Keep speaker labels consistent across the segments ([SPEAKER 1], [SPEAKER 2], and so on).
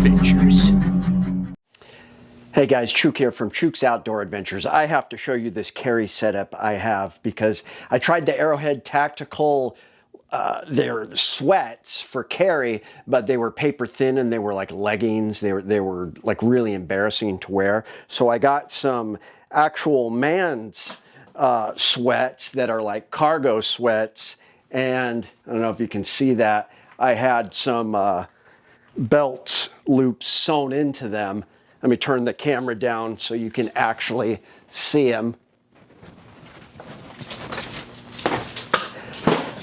[SPEAKER 1] Adventures.
[SPEAKER 2] Hey guys, Chuke here from Chuke's Outdoor Adventures. I have to show you this carry setup I have because I tried the Arrowhead Tactical, their sweats for carry, but they were paper thin and they were like leggings. They were like really embarrassing to wear. So I got some actual man's sweats that are like cargo sweats. And I don't know if you can see that. I had some belt loops sewn into them. Let me turn the camera down so you can actually see them.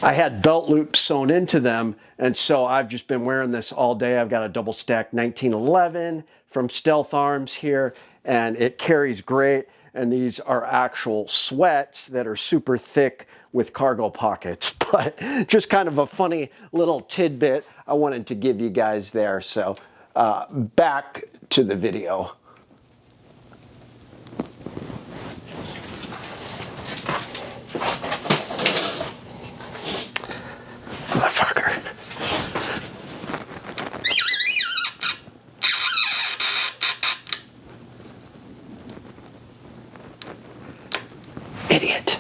[SPEAKER 2] I had belt loops sewn into them, and so I've just been wearing this all day. I've got a double stack 1911 from Stealth Arms here, and it carries great. And these are actual sweats that are super thick with cargo pockets, but just kind of a funny little tidbit I wanted to give you guys there. So back to the video. Motherfucker. Idiot.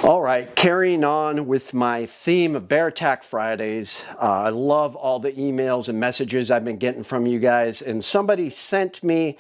[SPEAKER 2] All right, carrying on with my theme of Bear Attack Fridays. I love all the emails and messages I've been getting from you guys. And somebody sent me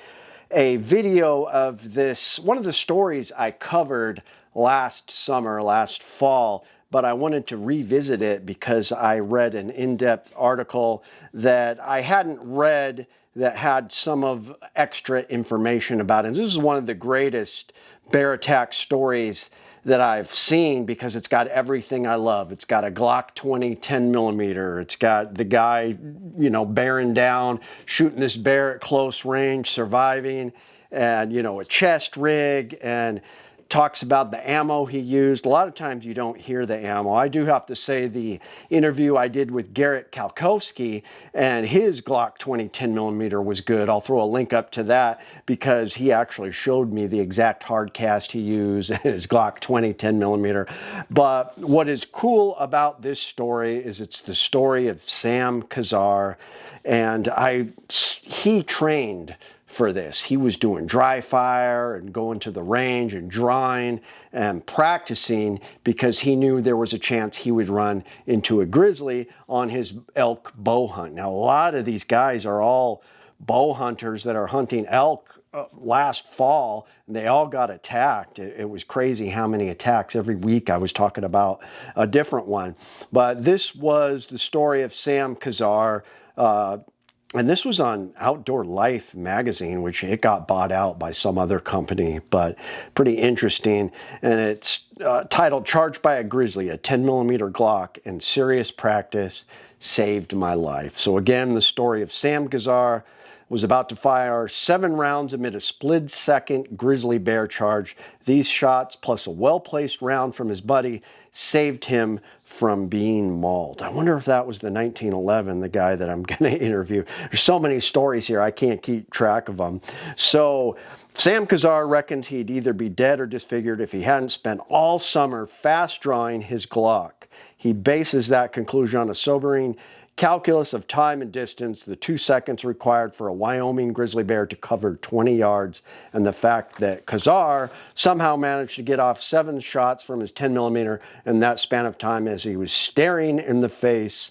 [SPEAKER 2] a video of this, one of the stories I covered last summer, last fall, but I wanted to revisit it because I read an in-depth article that I hadn't read that had some of extra information about it. And this is one of the greatest bear attack stories that I've seen because it's got everything I love. It's got a Glock 20 10 millimeter. It's got the guy, you know, bearing down, shooting this bear at close range, surviving, and, you know, a chest rig, and talks about the ammo he used. A lot of times you don't hear the ammo. I do have to say the interview I did with Garrett Kalkowski and his Glock 20 10 millimeter was good. I'll throw a link up to that because he actually showed me the exact hard cast he used and his Glock 20 10 millimeter. But what is cool about this story is it's the story of Sam Kazar, and he trained for this. He was doing dry fire and going to the range and drawing and practicing because he knew there was a chance he would run into a grizzly on his elk bow hunt. Now, a lot of these guys are all bow hunters that are hunting elk last fall, and they all got attacked. It was crazy how many attacks. Every week I was talking about a different one. But this was the story of Sam Kazar. And this was on Outdoor Life magazine, which it got bought out by some other company, but pretty interesting. And it's titled Charged by a Grizzly, a 10 millimeter Glock in serious practice saved my life. So again, the story of Sam Kazar was about to fire 7 rounds amid a split-second grizzly bear charge. These shots, plus a well-placed round from his buddy, saved him from being mauled. I wonder if that was the 1911, the guy that I'm going to interview. There's so many stories here, I can't keep track of them. So Sam Kazar reckons he'd either be dead or disfigured if he hadn't spent all summer fast drawing his Glock. He bases that conclusion on a sobering calculus of time and distance, the 2 seconds required for a Wyoming grizzly bear to cover 20 yards, and the fact that Kazar somehow managed to get off 7 shots from his 10 millimeter in that span of time as he was staring in the face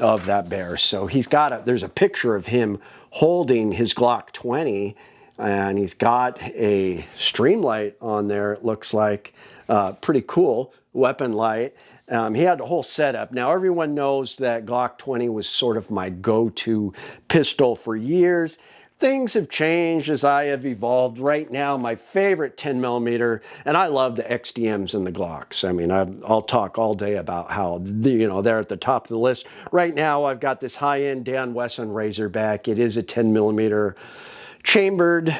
[SPEAKER 2] of that bear. So there's a picture of him holding his Glock 20, and he's got a Streamlight on there, it looks like. Pretty cool weapon light. He had a whole setup. Now, everyone knows that Glock 20 was sort of my go-to pistol for years. Things have changed as I have evolved. Right now, my favorite 10 millimeter, and I love the XDMs and the Glocks. I mean, I'll talk all day about how, they're at the top of the list. Right now, I've got this high-end Dan Wesson Razorback. It is a 10 millimeter chambered.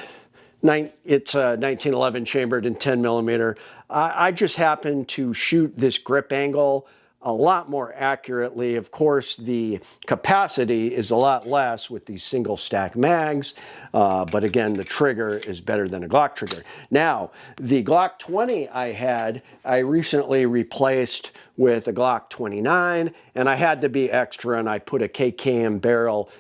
[SPEAKER 2] It's a 1911 chambered in 10 millimeter. I just happened to shoot this grip angle a lot more accurately. Of course, the capacity is a lot less with these single stack mags, but again, the trigger is better than a Glock trigger. Now, the Glock 20 I recently replaced with a Glock 29, and I had to be extra, and I put a KKM barrel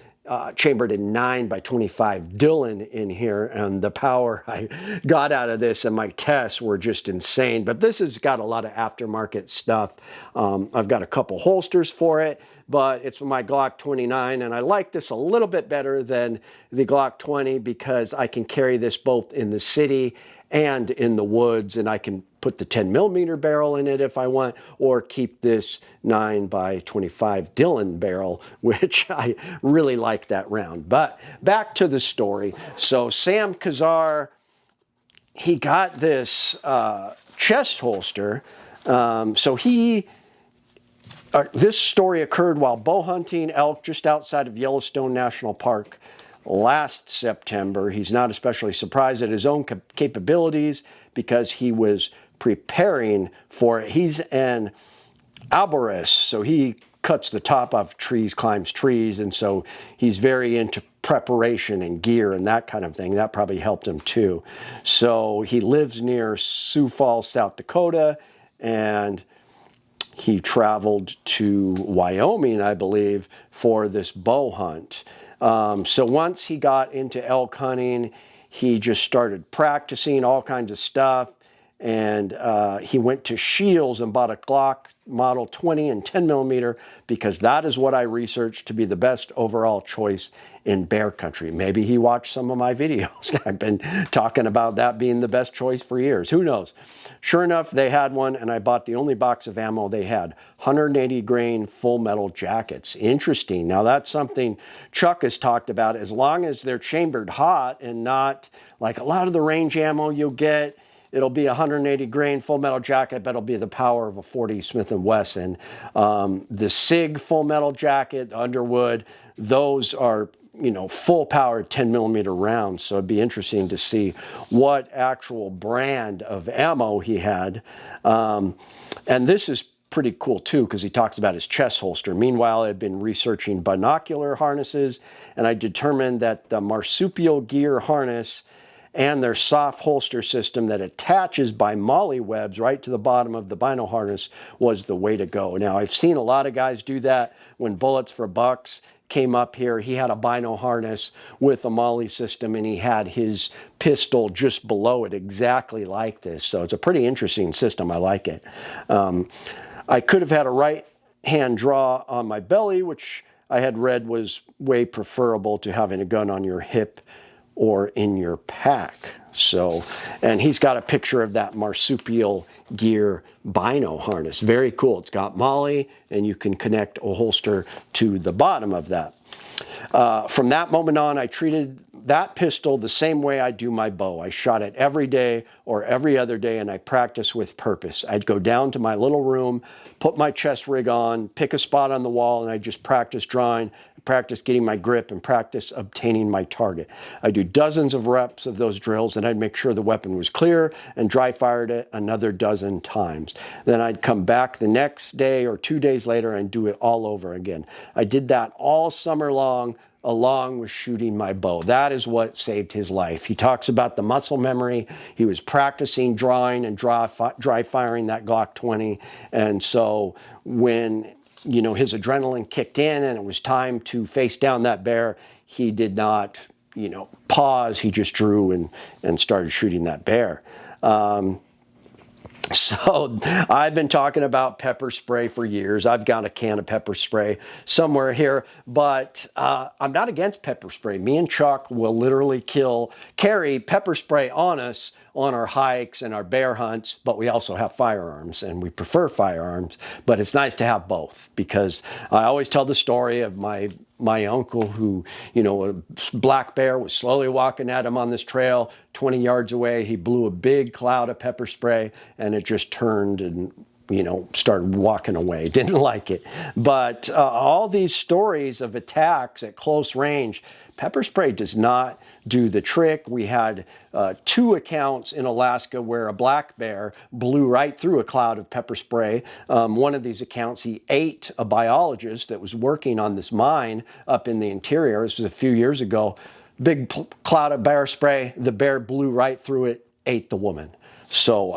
[SPEAKER 2] chambered in 9x25 Dillon in here, and the power I got out of this and my tests were just insane. But this has got a lot of aftermarket stuff. I've got a couple holsters for it, but it's my Glock 29, and I like this a little bit better than the Glock 20 because I can carry this both in the city and in the woods, and I can put the 10mm barrel in it if I want, or keep this 9x25 Dillon barrel, which I really like that round. But back to the story. So Sam Kazar, he got this chest holster. This story occurred while bow hunting elk just outside of Yellowstone National Park last September. He's not especially surprised at his own capabilities because he was preparing for it. He's an arborist, so he cuts the top off trees, climbs trees, and so he's very into preparation and gear and that kind of thing. That probably helped him too. So he lives near Sioux Falls, South Dakota, and he traveled to Wyoming, I believe, for this bow hunt. So once he got into elk hunting, he just started practicing all kinds of stuff. And he went to Shields and bought a Glock Model 20 and 10mm because that is what I researched to be the best overall choice in bear country. Maybe he watched some of my videos. I've been talking about that being the best choice for years. Who knows? Sure enough, they had one, and I bought the only box of ammo they had. 180 grain full metal jackets. Interesting. Now that's something Chuck has talked about. As long as they're chambered hot and not like a lot of the range ammo you'll get, it'll be 180 grain full metal jacket, but it'll be the power of a 40 Smith & Wesson. The SIG full metal jacket, the Underwood, those are, you know, full powered 10mm rounds. So it'd be interesting to see what actual brand of ammo he had. And this is pretty cool too, because he talks about his chest holster. Meanwhile, I've been researching binocular harnesses, and I determined that the marsupial gear harness and their soft holster system that attaches by molly webs right to the bottom of the bino harness was the way to go. Now, I've seen a lot of guys do that. When Bullets for Bucks came up here, he had a bino harness with a molly system, and he had his pistol just below it exactly like this. So it's a pretty interesting system. I like it. I could have had a right-hand draw on my belly, which I had read was way preferable to having a gun on your hip or in your pack. So, and he's got a picture of that marsupial gear bino harness. Very cool. It's got molly, and you can connect a holster to the bottom of that. From that moment on, I treated that pistol the same way I do my bow. I shot it every day or every other day, and I practiced with purpose. I'd go down to my little room, put my chest rig on, pick a spot on the wall, and I just practice drawing, practice getting my grip, and practice obtaining my target. I do dozens of reps of those drills, and I'd make sure the weapon was clear and dry fired it another dozen times. Then I'd come back the next day or 2 days later and do it all over again. I did that all summer long, along with shooting my bow. That is what saved his life. He talks about the muscle memory. He was practicing drawing and dry firing that Glock 20. And so when, you know, his adrenaline kicked in and it was time to face down that bear, he did not, you know, pause. He just drew and started shooting that bear. So I've been talking about pepper spray for years. I've got a can of pepper spray somewhere here, but I'm not against pepper spray. Me and Chuck will literally carry pepper spray on us on our hikes and our bear hunts, but we also have firearms, and we prefer firearms, but it's nice to have both, because I always tell the story of my uncle who, you know, a black bear was slowly walking at him on this trail. 20 yards away, he blew a big cloud of pepper spray, and it just turned and, started walking away. Didn't like it. But all these stories of attacks at close range, pepper spray does not do the trick. We had 2 accounts in Alaska where a black bear blew right through a cloud of pepper spray. One of these accounts, he ate a biologist that was working on this mine up in the interior. This was a few years ago. Big cloud of bear spray. The bear blew right through it, ate the woman. So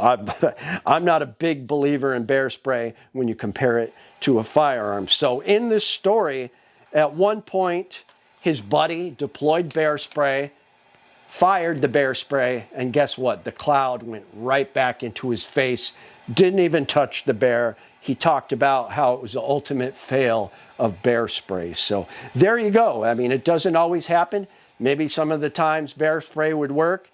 [SPEAKER 2] I'm not a big believer in bear spray when you compare it to a firearm. So in this story, at one point, his buddy deployed bear spray, fired the bear spray, and guess what? The cloud went right back into his face, didn't even touch the bear. He talked about how it was the ultimate fail of bear spray. So there you go. I mean, it doesn't always happen. Maybe some of the times bear spray would work.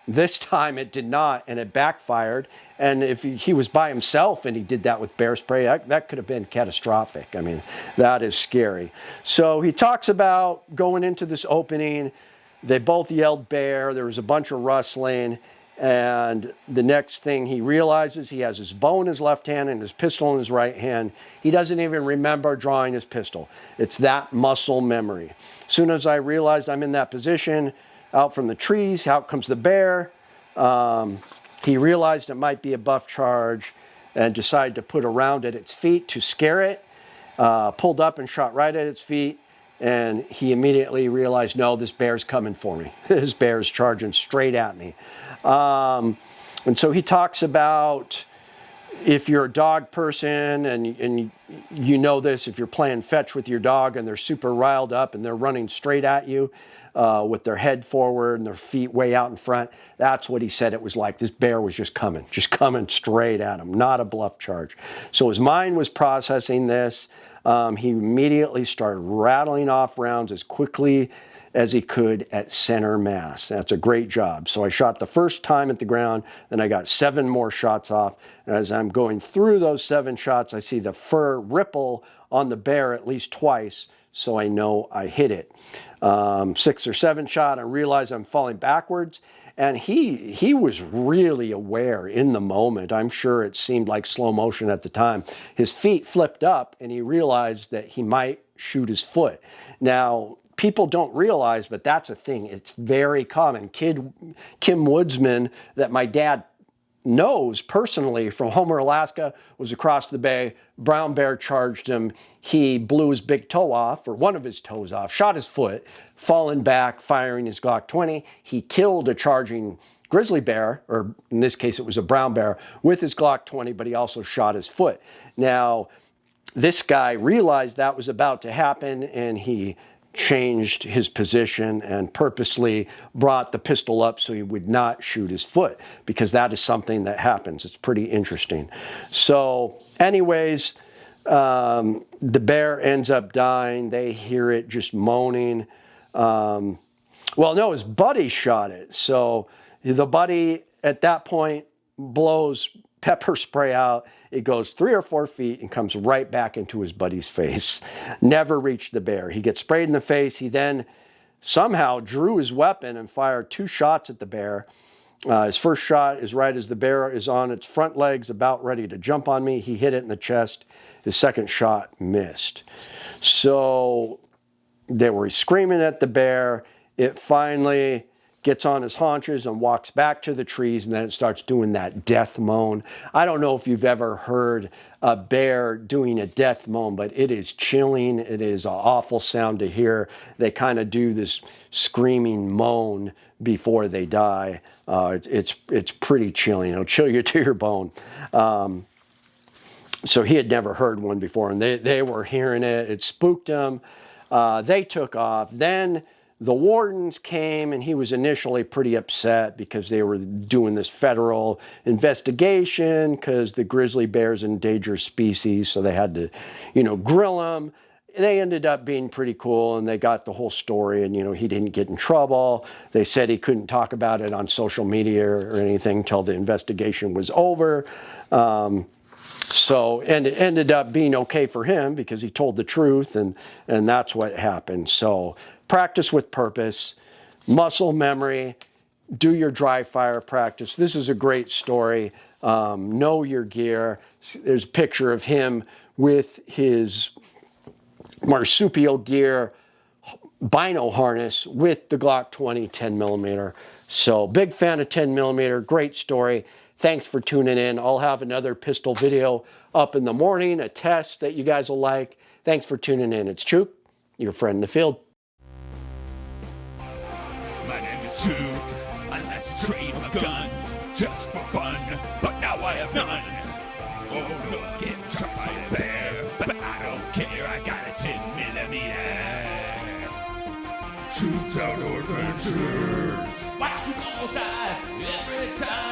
[SPEAKER 2] This time it did not, and it backfired. And if he was by himself and he did that with bear spray, that could have been catastrophic. I mean, that is scary. So he talks about going into this opening. They both yelled bear. There was a bunch of rustling. And the next thing he realizes, he has his bow in his left hand and his pistol in his right hand. He doesn't even remember drawing his pistol. It's that muscle memory. As soon as I realized I'm in that position, out from the trees, out comes the bear. He realized it might be a buff charge and decided to put a round at its feet to scare it. Pulled up and shot right at its feet. And he immediately realized, no, this bear's coming for me. This bear's charging straight at me. And so he talks about, if you're a dog person and you know this, if you're playing fetch with your dog and they're super riled up and they're running straight at you with their head forward and their feet way out in front, that's what he said it was like. This bear was just coming straight at him, not a bluff charge. So his mind was processing this. He immediately started rattling off rounds as quickly as he could at center mass. That's a great job. So I shot the first time at the ground, then I got 7 more shots off. And as I'm going through those 7 shots, I see the fur ripple on the bear at least twice, so I know I hit it. 6 or 7 shot, I realize I'm falling backwards. And he was really aware in the moment. I'm sure it seemed like slow motion at the time. His feet flipped up and he realized that he might shoot his foot. Now, people don't realize, but that's a thing. It's very common. Kim Woodsman, that my dad knows personally from Homer, Alaska, was across the bay. Brown bear charged him. He blew his big toe off, or one of his toes off, shot his foot, falling back, firing his Glock 20. He killed a charging grizzly bear, or in this case it was a brown bear, with his Glock 20, but he also shot his foot. Now, this guy realized that was about to happen, and he changed his position and purposely brought the pistol up so he would not shoot his foot, because that is something that happens. It's pretty interesting. So anyways, the bear ends up dying. They hear it just moaning. Well, no, his buddy shot it. So the buddy at that point blows pepper spray out. It goes 3 or 4 feet and comes right back into his buddy's face. Never reached the bear. He gets sprayed in the face. He then somehow drew his weapon and fired 2 shots at the bear. His first shot is right as the bear is on its front legs, about ready to jump on me. He hit it in the chest. His second shot missed. So they were screaming at the bear. It finally gets on his haunches and walks back to the trees, and then it starts doing that death moan. I don't know if you've ever heard a bear doing a death moan, but it is chilling. It is an awful sound to hear. They kind of do this screaming moan before they die. It's pretty chilling. It'll chill you to your bone. So he had never heard one before, and they were hearing it. It spooked him. They took off. Then the wardens came, and he was initially pretty upset because they were doing this federal investigation because the grizzly bear's an endangered species, so they had to, grill him. They ended up being pretty cool, and they got the whole story, and, he didn't get in trouble. They said he couldn't talk about it on social media or anything until the investigation was over. And it ended up being okay for him because he told the truth, and that's what happened. So practice with purpose, muscle memory, do your dry fire practice. This is a great story. Know your gear. There's a picture of him with his marsupial gear, bino harness with the Glock 20 10 millimeter. So big fan of 10 millimeter. Great story. Thanks for tuning in. I'll have another pistol video up in the morning, a test that you guys will like. Thanks for tuning in. It's Chuke, your friend in the field.
[SPEAKER 1] My name is Chuke. I like to trade my guns just for fun, but now I have none. Oh, no, get shot by a bear, but I don't care. I got a 10 millimeter. Chuke's Outdoor Adventures. Watch you go die every time.